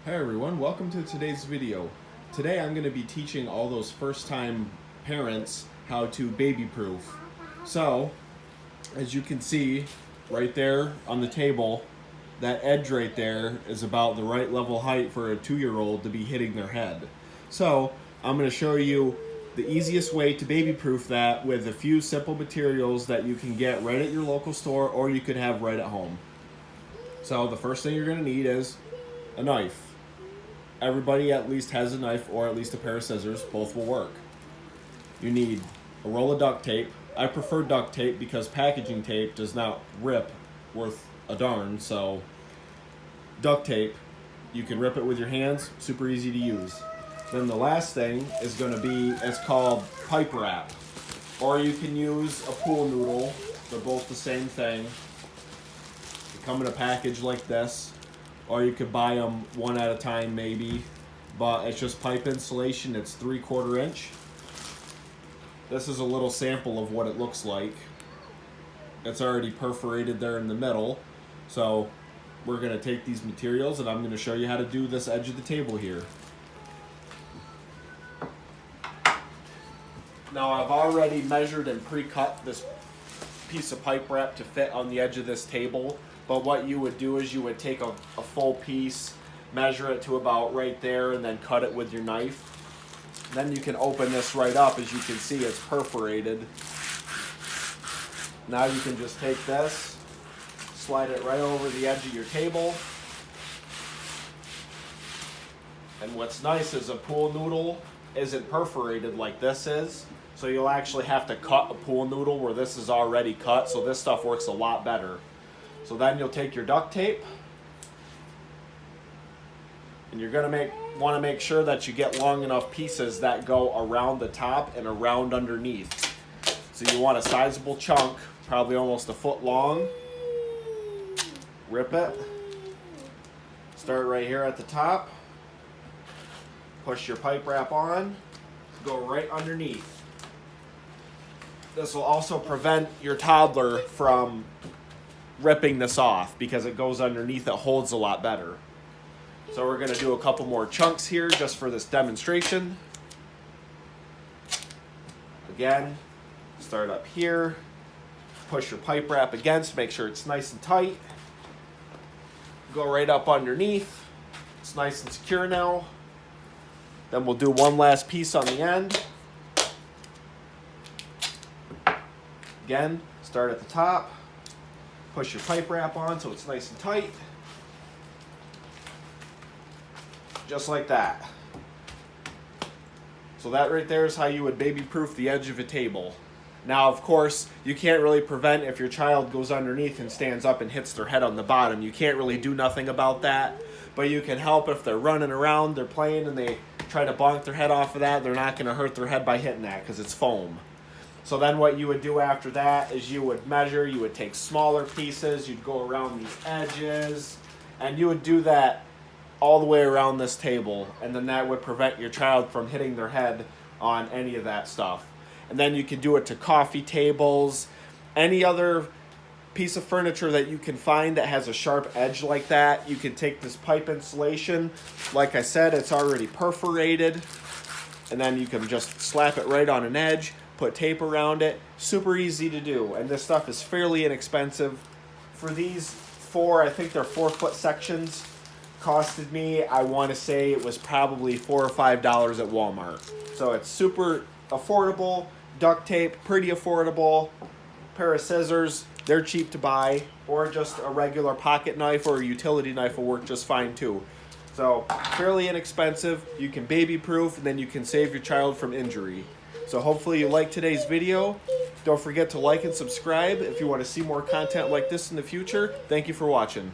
Hi everyone, welcome to today's video. Today I'm going to be teaching all those first-time parents how to baby-proof. So, as you can see right there on the table, that edge right there is about the right level height for a 2-year-old to be hitting their head. So, I'm going to show you the easiest way to baby-proof that with a few simple materials that you can get right at your local store or you could have right at home. So, the first thing you're going to need is a knife. Everybody at least has a knife or at least a pair of scissors. Both will work. You need a roll of duct tape. I prefer duct tape because packaging tape does not rip worth a darn. So duct tape, you can rip it with your hands. Super easy to use. Then the last thing is going to be, it's called pipe wrap. Or you can use a pool noodle. They're both the same thing. They come in a package like this. Or you could buy them one at a time maybe, but it's just pipe insulation. It's 3/4 inch. This is a little sample of what it looks like. It's already perforated there in the middle. So we're gonna take these materials and I'm gonna show you how to do this edge of the table here. Now I've already measured and pre-cut this piece of pipe wrap to fit on the edge of this table. But what you would do is you would take a full piece, measure it to about right there, and then cut it with your knife. Then you can open this right up. As you can see, it's perforated. Now you can just take this, slide it right over the edge of your table. And what's nice is a pool noodle isn't perforated like this is. So you'll actually have to cut a pool noodle where this is already cut. So this stuff works a lot better. So then you'll take your duct tape and you're going to want to make sure that you get long enough pieces that go around the top and around underneath. So you want a sizable chunk, probably almost a foot long. Rip it. Start right here at the top. Push your pipe wrap on. Go right underneath. This will also prevent your toddler from ripping this off because it goes underneath. It holds a lot better. So we're going to do a couple more chunks here just for this demonstration. Again, start up here, push your pipe wrap against, make sure it's nice and tight. Go right up underneath. It's nice and secure now. Then we'll do one last piece on the end. Again, start at the top. Push your pipe wrap on so it's nice and tight. Just like that. So that right there is how you would baby-proof the edge of a table. Now, of course, you can't really prevent if your child goes underneath and stands up and hits their head on the bottom. You can't really do nothing about that. But you can help if they're running around, they're playing, and they try to bonk their head off of that. They're not going to hurt their head by hitting that because it's foam. So then what you would do after that is you would measure, you would take smaller pieces, you'd go around these edges, and you would do that all the way around this table, and then that would prevent your child from hitting their head on any of that stuff. And then you could do it to coffee tables, any other piece of furniture that you can find that has a sharp edge like that. You can take this pipe insulation, like I said, it's already perforated, and then you can just slap it right on an edge. Put tape around it. Super easy to do. And this stuff is fairly inexpensive. For these I think they're 4-foot sections, costed me, I want to say it was probably $4 or $5 at Walmart. So it's super affordable. Duct tape, pretty affordable. Pair of scissors, they're cheap to buy. Or just a regular pocket knife or a utility knife will work just fine too. So fairly inexpensive. You can baby-proof and then you can save your child from injury. So hopefully you liked today's video. Don't forget to like and subscribe if you want to see more content like this in the future. Thank you for watching.